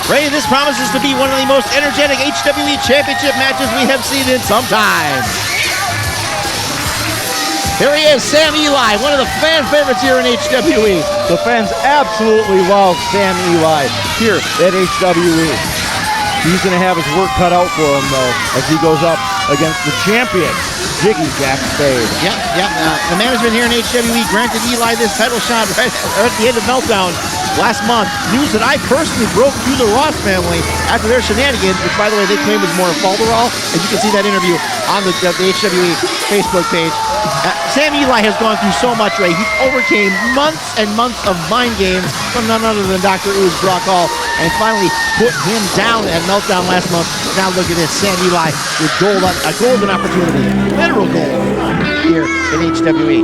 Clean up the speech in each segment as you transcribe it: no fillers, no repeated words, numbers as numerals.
Ray, this promises to be one of the most energetic HWE Championship matches we have seen in some time. Here he is, Sam Eli, one of the fan favorites here in HWE. The fans absolutely love Sam Eli here at HWE. He's going to have his work cut out for him, though, as he goes up against the champion, Jiggy Jack Spade. Yep. The management here in HWE granted Eli this title shot right at the end of Meltdown last month. News that I personally broke through the Ross family after their shenanigans, which, by the way, they claim was more Falderall. And you can see that interview on the HWE Facebook page. Sam Eli has gone through so much, Ray. He overcame months and months of mind games from none other than Dr. Ooze Brock Hall, and finally put him down at Meltdown last month. Now look at this, Sam Eli with a golden opportunity, literal gold here in HWE.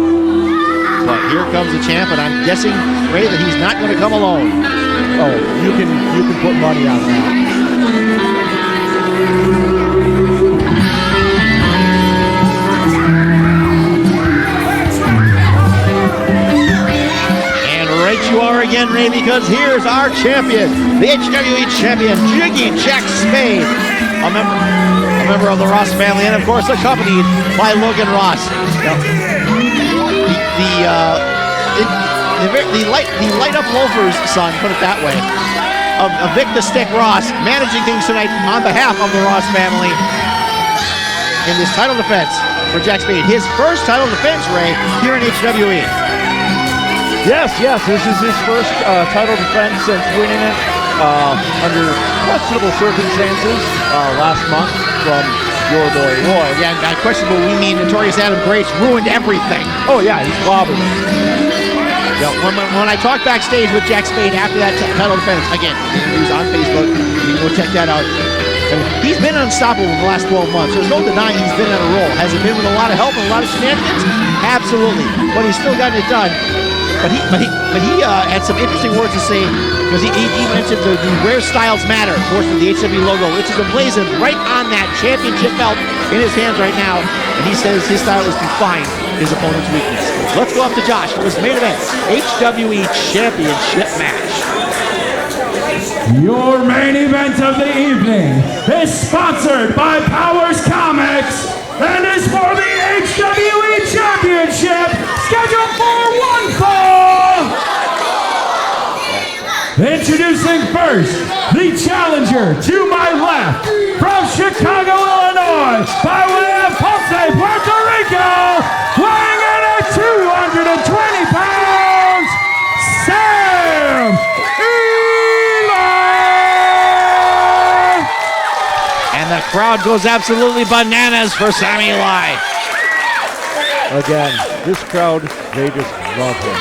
But here comes the champ, and I'm guessing, Ray, that he's not going to come alone. Oh, you can put money on that. You are again, Ray, because here's our champion, the HWE champion, Jiggy Jack Spade, a member of the Ross family, and of course accompanied by Logan Ross. Now, the light up loafer's son, put it that way, of Vic the Stick Ross, managing things tonight on behalf of the Ross family in this title defense for Jack Spade. His first title defense, Ray, here in HWE. Yes, this is his first title defense since winning it under questionable circumstances last month from your boy Roy. Yeah, and by questionable, we mean Notorious Adam Grace ruined everything. Oh yeah, he's clobbered it. Yeah, when I talked backstage with Jack Spade after that title defense, again, interviews on Facebook, you can go check that out. I mean, he's been unstoppable for the last 12 months. There's no denying he's been on a roll. Has it been with a lot of help and a lot of shenanigans? Absolutely. But he's still gotten it done. But he had some interesting words to say, because he mentioned the Rare Styles Matter, of course, with the HWE logo, which is emblazoned right on that championship belt in his hands right now. And he says his style is to find his opponent's weakness. Let's go up to Josh for his main event, HWE Championship match. Your main event of the evening is sponsored by Powers Comics and is for the HWE Championship, scheduled for one fall. Introducing first, the challenger to my left, from Chicago, Illinois, by way of Ponce, Puerto Rico, weighing in at 220 pounds, Sam Eli! And the crowd goes absolutely bananas for Sam Eli. Again, this crowd, they just love him.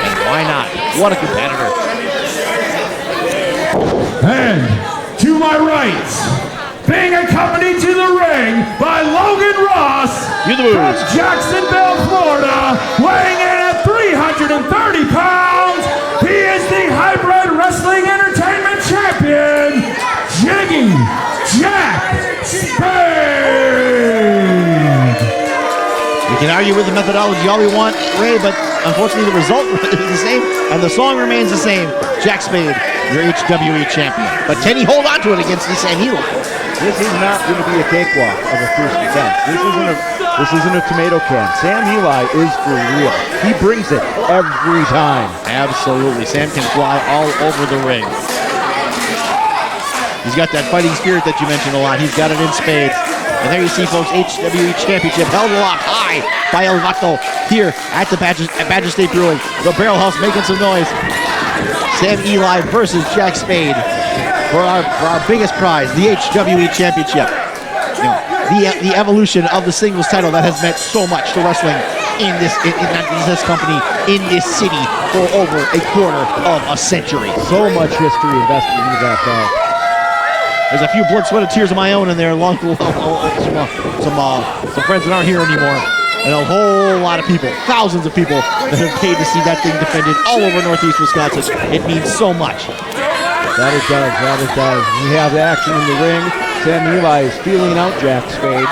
And why not? What a competitor. And to my right, being accompanied to the ring by Logan Ross from Jacksonville, Florida, weighing in at 330 pounds, he is the Hybrid Wrestling Entertainment Champion, Jiggy Jack Spade. We can argue with the methodology all we want, Ray, but unfortunately the result is the same, and the song remains the same. Jack Spade, your HWE champion. But can he hold on to it against the Sam Eli? This is not going to be a cakewalk of a first defense. This isn't a tomato can. Sam Eli is for real. He brings it every time. Absolutely. Sam can fly all over the ring. He's got that fighting spirit that you mentioned a lot. He's got it in spades. And there you see, folks, HWE Championship held aloft high by El Vato here at the Badger State Brewing. The Barrel House making some noise. Sam Eli versus Jack Spade for our biggest prize, the HWE Championship. You know, the evolution of the singles title that has meant so much to wrestling in this company, in this city for over a quarter of a century. So much history invested into that belt. There's a few blood, sweat, and tears of my own in there, along with some friends that aren't here anymore, and a whole lot of people, thousands of people that have paid to see that thing defended all over Northeast Wisconsin. It means so much. That it does. We have the action in the ring. Sam Eli is feeling out Jack Spade.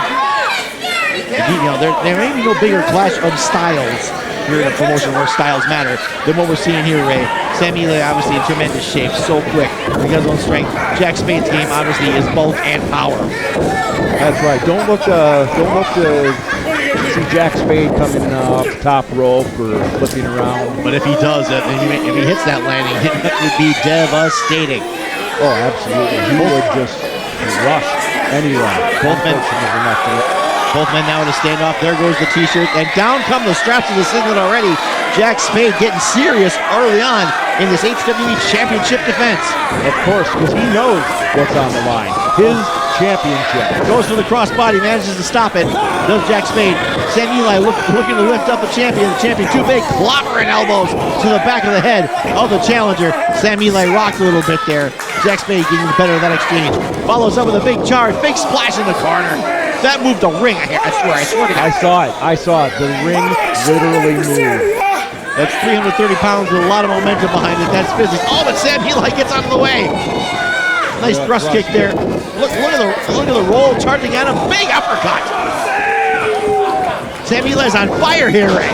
You know, there may be no bigger clash of styles you're in a promotion where styles matter, than what we're seeing here, Ray. Sam Ely obviously in tremendous shape, so quick because of his strength. Jack Spade's game obviously is bulk and power. That's right. Don't look to see Jack Spade coming off the top rope or flipping around. But if he does it, if he hits that landing, it would be devastating. Oh, absolutely. He would just rush anyone. Both men now in a standoff. There goes the t-shirt, and down come the straps of the singlet already. Jack Spade getting serious early on in this HWE Championship defense. Of course, because he knows what's on the line. His championship. Goes for the crossbody, manages to stop it. Does Jack Spade. Sam Ely looking to lift up the champion. The champion too big, clobbering elbows to the back of the head of the challenger. Sam Ely rocked a little bit there. Jack Spade getting the better of that exchange. Follows up with a big charge, big splash in the corner. That moved the ring. I swear to God. I saw it. The ring literally moved. That's 330 pounds with a lot of momentum behind it. That's business. Oh, but Sam Ely gets out of the way. Nice thrust kick there. Look at the roll, charging at him. Big uppercut. Sam Ely's on fire here, Ray.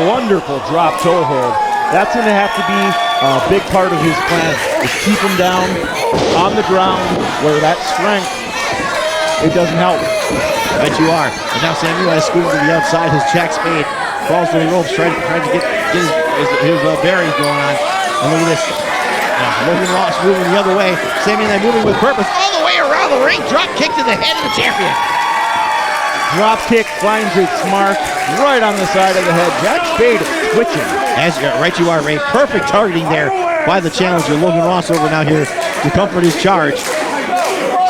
Wonderful drop toe hold. That's going to have to be a big part of his plan. Is keep him down on the ground where that strength, it doesn't help. I bet you are. And now Sam Ely is scooting to the outside. His Jack Spade falls to the ropes, trying to get his bearings going on. And look at this. Logan Ross moving the other way. Sam Ely moving with purpose all the way around the ring. Drop kick to the head of the champion. Drop kick finds its mark right on the side of the head. Jack Spade twitching. Right you are, Ray. Perfect targeting there by the challenger. Logan Ross over now here to comfort his charge.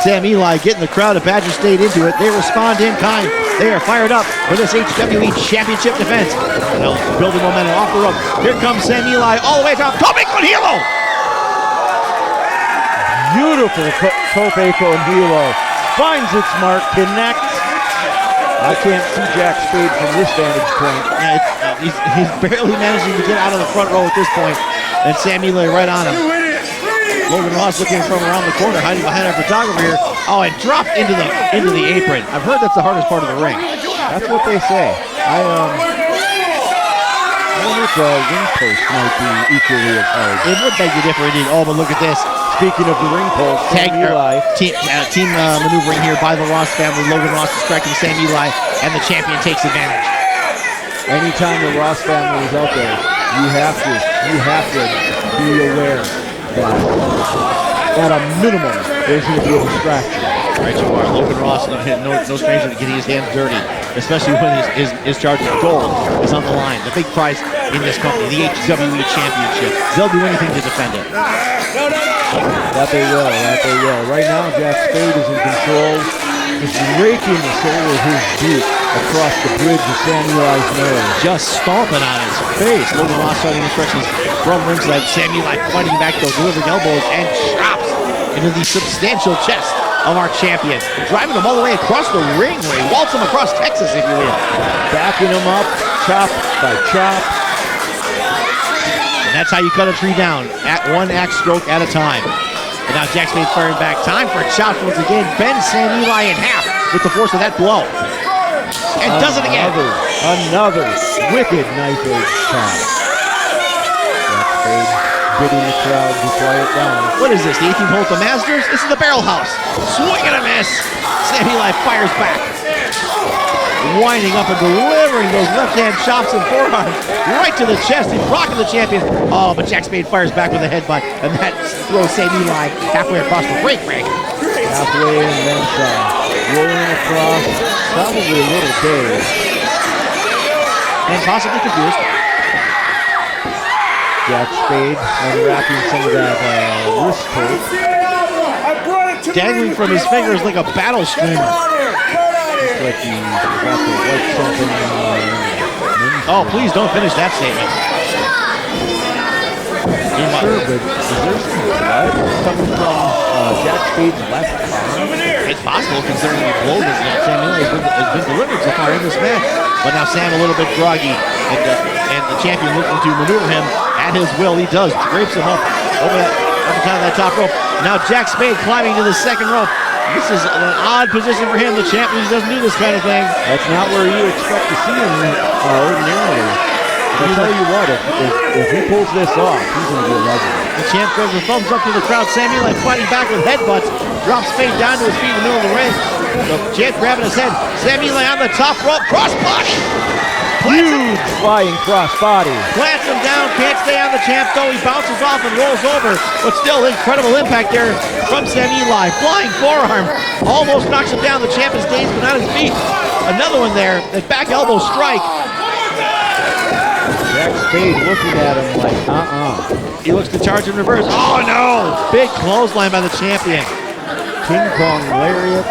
Sam Ely getting the crowd of Badger State into it. They respond in kind. They are fired up for this HWE Championship defense. Now building momentum off the rope. Here comes Sam Ely all the way down. Tope con hilo. Beautiful Tope con hilo. Finds its mark, connects. I can't see Jack Spade from this vantage point. Yeah, he's barely managing to get out of the front row at this point. And Sam Ely right on him. Logan Ross looking from around the corner, hiding behind our photographer here. Oh, and dropped into the apron. I've heard that's the hardest part of the ring. That's what they say. I wonder if the ring post might be equally as hard. It would beg you differ indeed. Oh, but look at this. Speaking of the ring post, team maneuvering here by the Ross family. Logan Ross is striking Sam Ely, and the champion takes advantage. Anytime the Ross family is out there, you have to be aware that at a minimum, there's going to be a distraction. Right you are. Logan Ross, no stranger to getting his hands dirty, especially when his charge of gold is on the line. The big prize in this company, the HWE Championship. They'll do anything to defend it. That they will. Right now, Jack Spade is in control, just raking the sole of his boot across the bridge of Sam Ely's nose. Just stomping on his face. Logan Ross starting instructions from ringside. Sam Ely fighting back those delivering elbows and chops into the substantial chest of our champion. Driving him all the way across the ring, Ray. Waltz him across Texas, if you will. Backing him up, chop by chop. And that's how you cut a tree down, at one axe stroke at a time. And now Jack Spade firing back. Time for chops once again. Bends Sam Ely in half with the force of that blow. And does it again. Another wicked knife edge chop. Jack Spade bidding the crowd to quiet down. What is this, the 18th hole at the Masters? This is the Barrel House. Swing and a miss. Sam Ely fires back. Winding up and delivering those left-hand chops and forearms right to the chest. He's rocking the champion. Oh, but Jack Spade fires back with a headbutt, and that throws Sam Ely halfway across the break, Ray. Halfway and then some. Rolling across, probably a little dazed. And possibly confused. Jack Spade unwrapping some of that wrist tape. Dangling from his fingers like a battle streamer. Like he's about to wipe something. Oh, please don't finish that statement. Sure, but is there some blood coming from Jack Spade's left arm? It's possible considering the blow that Sam Ely has been delivered so far in this match. But now Sam a little bit groggy, and the champion looking to maneuver him at his will. He does, drapes him up over the top of that top rope. Now Jack Spade climbing to the second rope. This is an odd position for him. The champion doesn't do this kind of thing. That's not where you expect to see him ordinarily. I'll tell you what, if he pulls this off, he's going to be a legend. The champ gives a thumbs up to the crowd. Sammy Eli fighting back with headbutts. Drops Spade down to his feet in the middle of the ring. The champ grabbing his head. Sammy Eli on the top rope. Cross body. Huge flying cross body. Plants him down. Can't stay on the champ though. He bounces off and rolls over. But still incredible impact there from Sammy Eli. Flying forearm. Almost knocks him down. The champ is dazed but on his feet. Another one there. That back elbow strike. Jack Spade looking at him like, He looks to charge in reverse. Oh no! Big clothesline by the champion. King Kong lariat.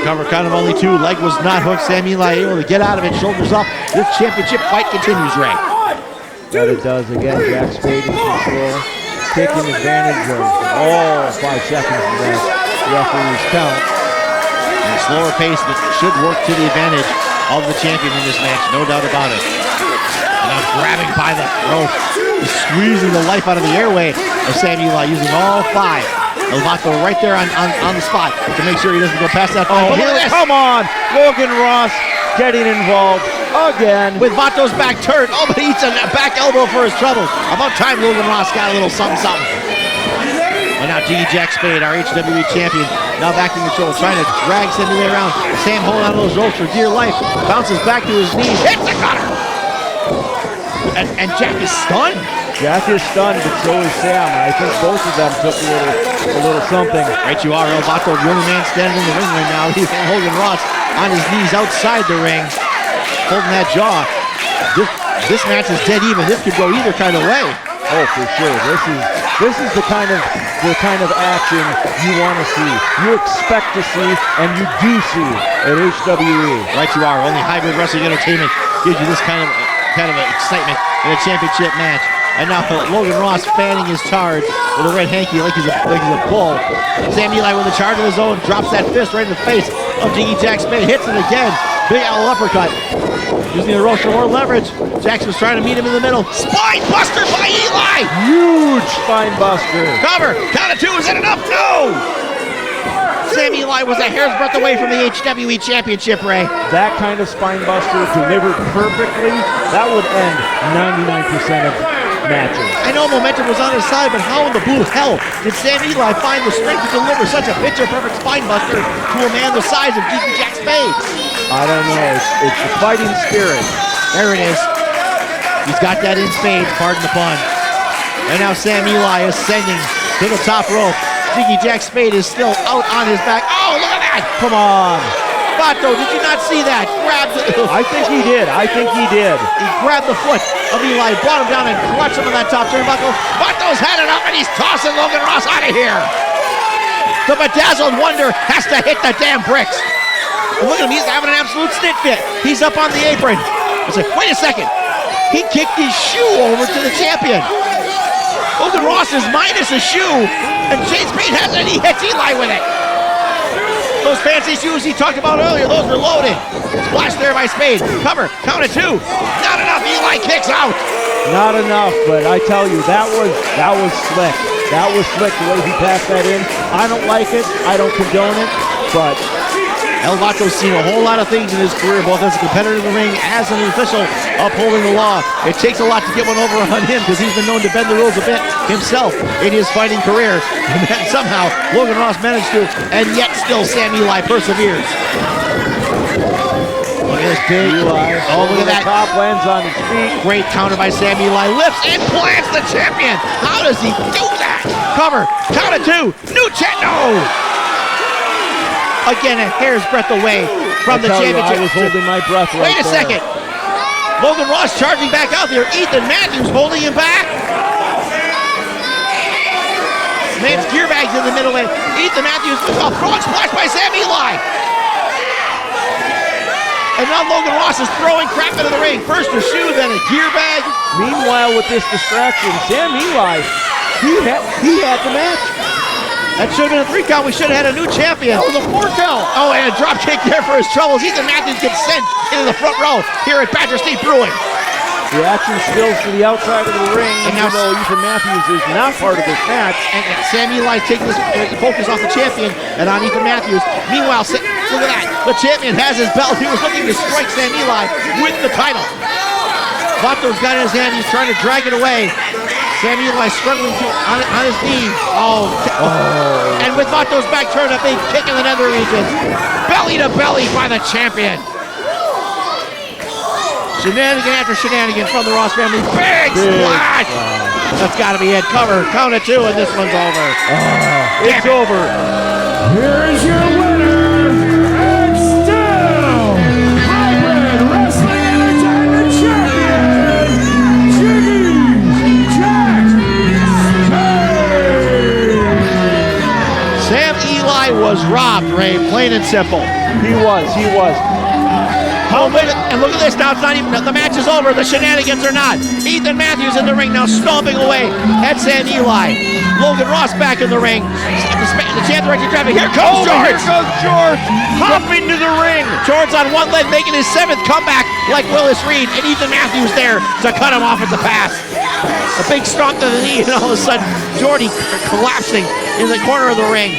Cover count of only 2. Leg was not hooked. Sammy Eli able to get out of it. Shoulders up. This championship fight continues, Ray. That it does again. Jack Spade in control. Taking advantage of all 5 seconds of that referee's count. And a slower pace that should work to the advantage of the champion in this match. No doubt about it. And now grabbing by the throat. Squeezing the life out of the airway of Sammy Eli using all 5. Vato right there on the spot to make sure he doesn't go past that. Oh, come on! Logan Ross getting involved again. With Vato's back turned. Oh, but he eats a back elbow for his trouble. About time Logan Ross got a little something. And now Jiggy Jack Spade, our HWE champion, now back in control, trying to drag Sammy Eli around. Sam holding on to those ropes for dear life. Bounces back to his knees. Hits the cutter! And Jack is stunned. Jack is stunned, but so is Sam. I think both of them took a little something. Right you are, El Vato, the only man standing in the ring right now. He's Logan Ross on his knees outside the ring, holding that jaw. This match is dead even. This could go either kind of way. Oh, for sure. This is the kind of action you want to see, you expect to see, and you do see at HWE. Right you are. Only Hybrid Wrestling Entertainment gives you this kind of excitement in a championship match. And now Logan Ross fanning his charge with a red hanky like he's a bull. Sammy Eli with a charge of his own, drops that fist right in the face of Jiggy Jack Spade, hits it again. Big owl uppercut. Using the ropes for more leverage. Jackson's trying to meet him in the middle. Spine buster by Eli! Huge spine buster. Cover. Count of 2. Is that enough? No! Sammy Eli was a hair's breadth away from the HWE Championship, Ray. That kind of spine buster delivered perfectly, that would end 99% of matches. I know momentum was on his side, but how in the blue hell did Sammy Eli find the strength to deliver such a picture-perfect spine buster to a man the size of Jiggy Jack Spade? I don't know. It's the fighting spirit. There it is. He's got that in spades, pardon the pun. And now Sam Eli is ascending to the top rope. Jiggy Jack Spade is still out on his back. Oh, look at that! Come on. Vato, did you not see that? Grabbed it. I think he did. He grabbed the foot of Eli, brought him down and clutched him on that top turnbuckle. Vato's had it up and he's tossing Logan Ross out of here. The bedazzled wonder has to hit the damn bricks. And look at him, he's having an absolute stint fit. He's up on the apron. I said, wait a second. He kicked his shoe over to the champion. Logan Ross is minus a shoe, and Shane Spade has it, and he hits Eli with it. Those fancy shoes he talked about earlier, those were loaded. Splash there by Spade. Cover, count of 2. Not enough, Eli kicks out. Not enough, but I tell you, that was slick. That was slick the way he passed that in. I don't like it, I don't condone it, but El Vato's seen a whole lot of things in his career, both as a competitor in the ring, as an official upholding the law. It takes a lot to get one over on him because he's been known to bend the rules a bit himself in his fighting career. And then somehow Logan Ross managed to, and yet still Sam Eli perseveres. Look at this big Eli. Oh, look at that. Top lands on his feet. Great counter by Sam Eli. Lifts and plants the champion. How does he do that? Cover. Count of 2. New champ. No. Again, a hair's breadth away from the championship. I was holding my breath right Wait a second. Logan Ross charging back out there. Ethan Matthews holding him back. Man's gear bag's in the middle. Ethan Matthews, a frog splash by Sam Eli. And now Logan Ross is throwing crap into the ring. First a shoe, then a gear bag. Meanwhile, with this distraction, Sam Eli, he had the match. That should have been a 3 count. We should have had a new champion. That was a 4 count. Oh, and a drop kick there for his troubles. Ethan Matthews gets sent into the front row here at Badger State Brewing. The action spills to the outside of the ring, and now Ethan Matthews is not part of this match. And Sam Eli's taking this focus off the champion and on Ethan Matthews. Meanwhile, Look at that. The champion has his belt. He was looking to strike Sam Eli with the title. Vato's got it in his hand. He's trying to drag it away. Sam Eli struggling on his knee. Oh. And with Vato's back turned, a big kick in the nether region. Belly to belly by the champion. Shenanigan after shenanigan from the Ross family. Big splash. That's got to be it. Cover. Count it 2, and this one's over. It's over. Here's your winner, and still Hybrid Wrestling Entertainment Champion, Jiggy Jack Spade. Sam Eli was robbed, Ray, plain and simple. He was. And look at this now, it's not even, the match is over, the shenanigans are not. Ethan Matthews in the ring now, stomping away at Sam Eli. Logan Ross back in the ring. The champ directing traffic, here comes George! Here goes George, hopping to the ring. George on one leg, making his 7th comeback like Willis Reed, and Ethan Matthews there to cut him off at the pass. A big stomp to the knee, and all of a sudden, Jordy collapsing in the corner of the ring.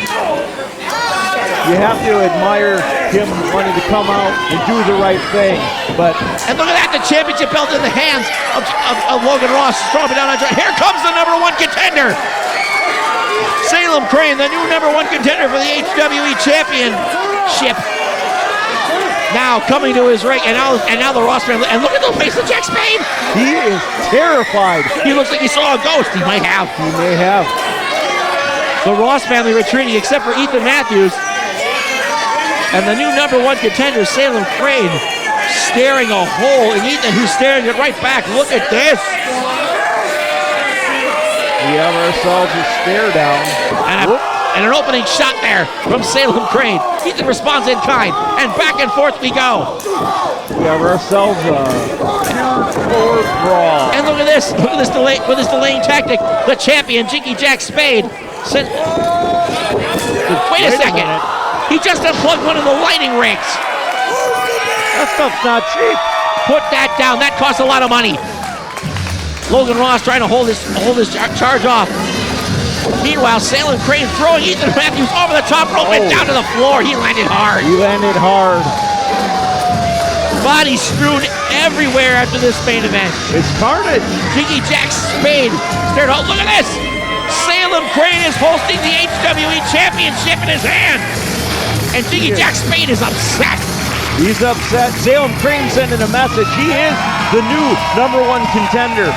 You have to admire him wanting to come out and do the right thing, but... And look at that, the championship belt in the hands of Logan Ross, stomping down on George. Here comes the #1 contender. Salem Crane, the new #1 contender for the HWE Championship. Now coming to his ring, and now the Ross family, and look at the face of Jack Spade. He is terrified. He looks like he saw a ghost. He might have. He may have. The Ross family retreating except for Ethan Matthews. And the new #1 contender, Salem Crane, staring a hole, and Ethan who's staring it right back. Look at this. We have ourselves a stare down. And an opening shot there from Salem Crane. Ethan responds in kind, and back and forth we go. We have ourselves a forward brawl. And look at this delay with this delaying tactic. The champion, Jiggy Jack Spade, wait a second. He just unplugged one of the lighting rigs. That stuff's not cheap. Put that down. That costs a lot of money. Logan Ross trying to hold his charge off. Meanwhile, Salem Crane throwing Ethan Matthews over the top rope and down to the floor. He landed hard. Bodies strewn everywhere after this main event. It's carnage. Jiggy Jack Spade stared out. Look at this. Salem Crane is hosting the HWE Championship in his hand. And Jiggy Jack Spade is upset. He's upset. Salem Crane sending a message. He is the new #1 contender.